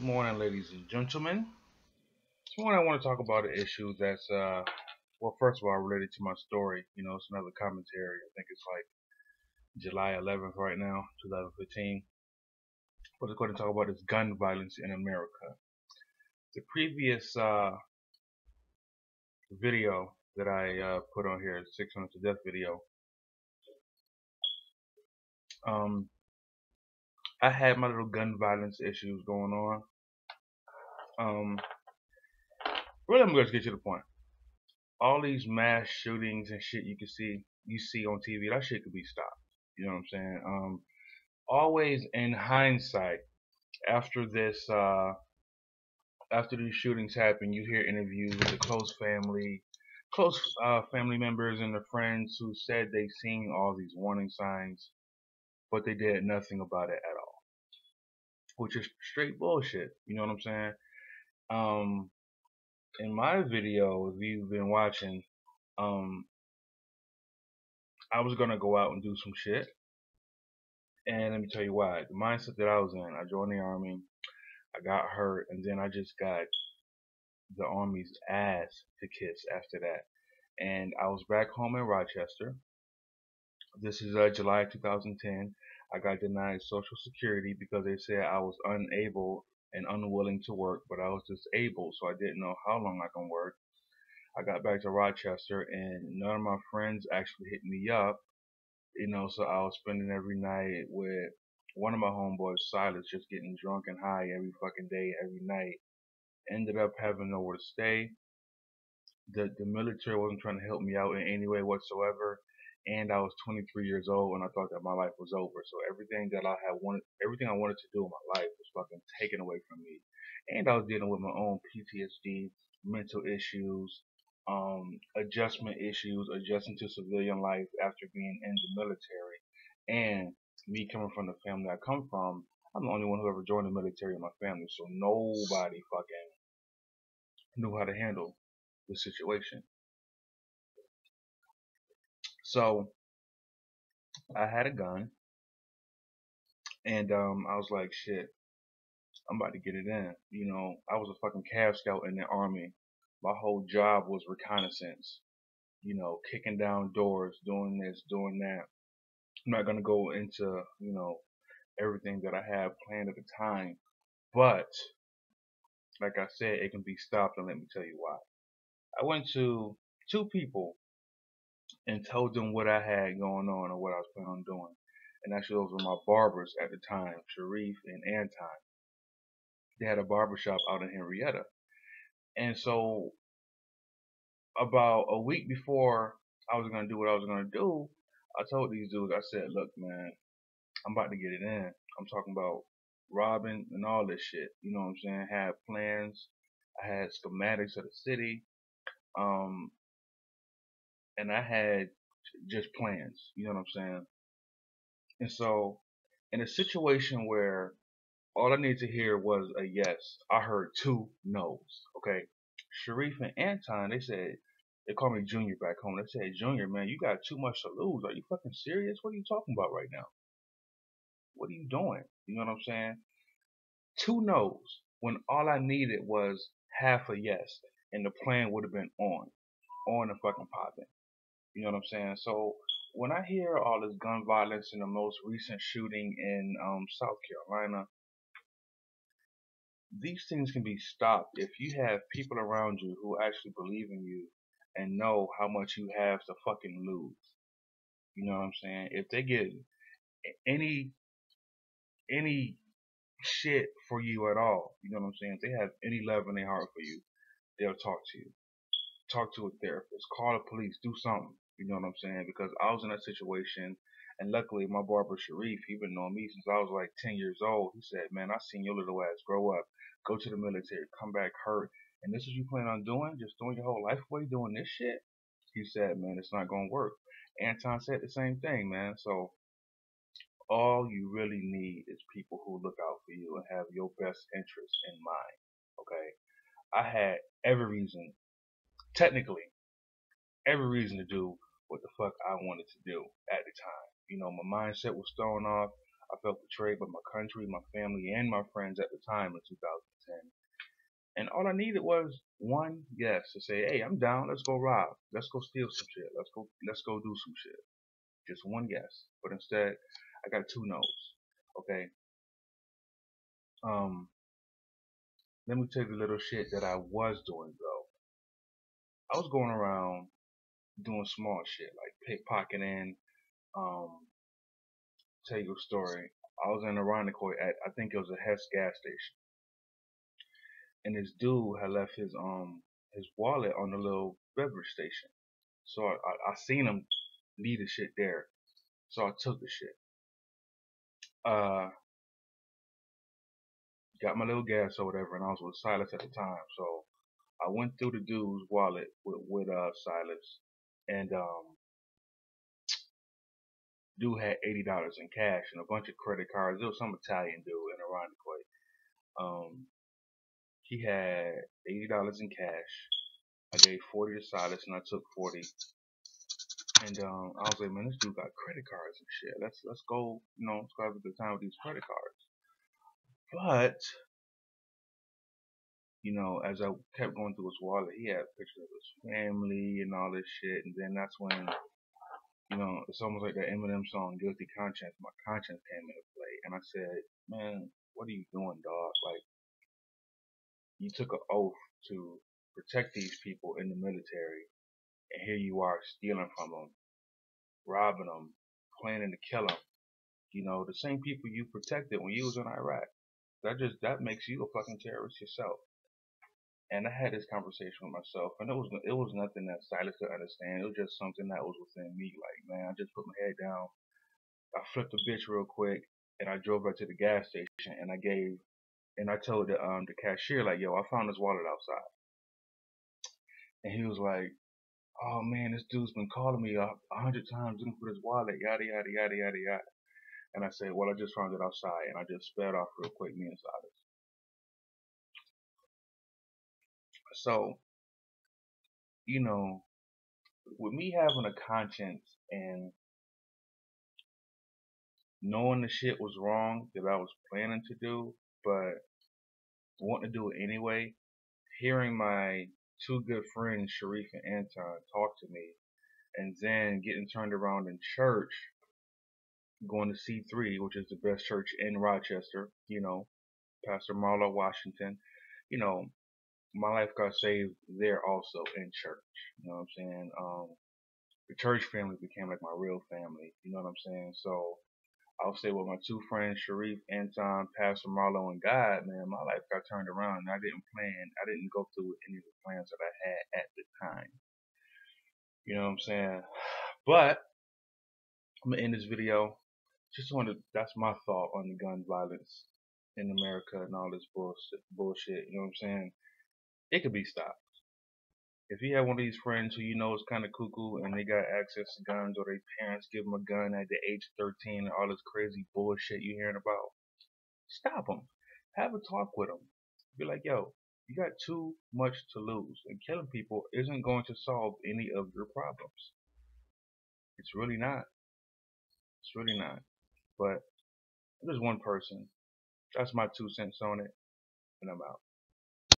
Morning, ladies and gentlemen. This morning, I want to talk about an issue that's, well, first of all, related to my story. It's another commentary. I think it's like July 11th right now, 2015. What I'm going to talk about is gun violence in America. The previous video that I put on here, 6 Minutes of Death video, um, I had my little gun violence issues going on. Really, I'm going to get to the point. All these mass shootings and shit you see on TV, that shit could be stopped. You know what I'm saying? Always in hindsight, after after these shootings happen, you hear interviews with the close family members and their friends who said they seen all these warning signs, but they did nothing about it at all, which is straight bullshit. You know what I'm saying? Um, in my video, if you've been watching, um, I was gonna go out and do some shit. And let me tell you why. The mindset that I was in, I joined the army, I got hurt, and then I just got the army's ass to kiss after that. And I was back home in Rochester. This is July 2010. I got denied Social Security because they said I was unable and unwilling to work, but I was disabled, so I didn't know how long I can work. I got back to Rochester, and none of my friends actually hit me up, so I was spending every night with one of my homeboys, Silas, just getting drunk and high every fucking day, every night. Ended up having nowhere to stay. The military wasn't trying to help me out in any way whatsoever, and I was 23 years old and I thought that my life was over. So everything I wanted to do in my life was fucking taken away from me, and I was dealing with my own PTSD, mental issues, adjustment issues, adjusting to civilian life after being in the military, and me coming from the family I come from. I'm the only one who ever joined the military in my family, so nobody fucking knew how to handle the situation. So I had a gun, and I was like, shit, I'm about to get it in. I was a fucking Cav Scout in the army. My whole job was reconnaissance. Kicking down doors, doing this, doing that. I'm not gonna go into everything that I had planned at the time, but like I said, it can be stopped, and let me tell you why. I went to two people and told them what I had going on or what I was planning on doing. And actually, those were my barbers at the time, Sharif and Anton. They had a barbershop out in Henrietta. And so, about a week before I was going to do what I was going to do, I told these dudes, I said, look, man, I'm about to get it in. I'm talking about robbing and all this shit. You know what I'm saying? I had plans. I had schematics of the city. Um, and I had just plans. You know what I'm saying? And so, in a situation where all I needed to hear was a yes, I heard two no's. Okay, Sharif and Anton, they call me Junior back home. They said, Junior, man, you got too much to lose. Are you fucking serious? What are you talking about right now? What are you doing? You know what I'm saying? Two no's when all I needed was half a yes, and the plan would have been on and fucking popping. You know what I'm saying? So when I hear all this gun violence in the most recent shooting in South Carolina, these things can be stopped if you have people around you who actually believe in you and know how much you have to fucking lose. You know what I'm saying? If they get any any shit for you at all, you know what I'm saying? If they have any love in their heart for you, they'll talk to you. Talk to a therapist, call the police, do something. You know what I'm saying? Because I was in that situation, and luckily my barber Sharif, he been knowing me since I was like 10 years old. He said, "Man, I seen your little ass grow up, go to the military, come back hurt, and this is what you plan on doing? Just throwing your whole life away doing this shit?" He said, "Man, it's not gonna work." Anton said the same thing, man. So all you really need is people who look out for you and have your best interest in mind. Okay, I had every reason, technically every reason to do what the fuck I wanted to do at the time. My mindset was thrown off. I felt betrayed by my country, my family, and my friends at the time in 2010. And all I needed was one yes to say, "Hey, I'm down. Let's go rob. Let's go steal some shit. Let's go do some shit." Just one yes. But instead, I got two no's. Okay. Um, Let me tell you the little shit that I was doing though. I was going around doing small shit like pickpocketing. Um, Tell you a story. I was in Irondequoit at, I think it was a Hess gas station, and this dude had left his wallet on the little beverage station. So I seen him leave the shit there. So I took the shit. Uh, got my little gas or whatever, and I was with Silas at the time. So I went through the dude's wallet with Silas, and dude had $80 in cash and a bunch of credit cards. It was some Italian dude in Irondequoit. He had $80 in cash. I gave 40 to Silas, and I took 40. And I was like, man, this dude got credit cards and shit. Let's go, let's go have a good time with these credit cards. But as I kept going through his wallet, he had pictures of his family and all this shit. And then that's when, it's almost like that Eminem song, Guilty Conscience. My conscience came into play. And I said, man, what are you doing, dog? Like, you took an oath to protect these people in the military. And here you are stealing from them, robbing them, planning to kill them. The same people you protected when you was in Iraq. That makes you a fucking terrorist yourself. And I had this conversation with myself, and it was nothing that Silas could understand. It was just something that was within me. Like, man, I just put my head down, I flipped the bitch real quick, and I drove back to the gas station, and I told the cashier, like, yo, I found this wallet outside, and he was like, oh man, this dude's been calling me 100 times looking for this wallet, yada yada yada yada yada. And I said, well, I just found it outside, and I just sped off real quick, me and Silas. So, with me having a conscience and knowing the shit was wrong that I was planning to do, but wanting to do it anyway, hearing my two good friends, Sharif and Anton, talk to me, and then getting turned around in church, going to C3, which is the best church in Rochester, Pastor Marlo Washington, you know, my life got saved there also in church. You know what I'm saying? The church family became like my real family. You know what I'm saying? So I'll say with my two friends, Sharif, Anton, Pastor Marlo, and God, man, my life got turned around, and I didn't go through with any of the plans that I had at the time. You know what I'm saying? But I'm gonna end this video. That's my thought on the gun violence in America and all this bullshit. You know what I'm saying? It could be stopped. If you have one of these friends who is kind of cuckoo and they got access to guns, or their parents give them a gun at the age of 13 and all this crazy bullshit you hearing about, stop them. Have a talk with them. Be like, yo, you got too much to lose, and killing people isn't going to solve any of your problems. It's really not. It's really not. But there's one person. That's my 2 cents on it, and I'm out.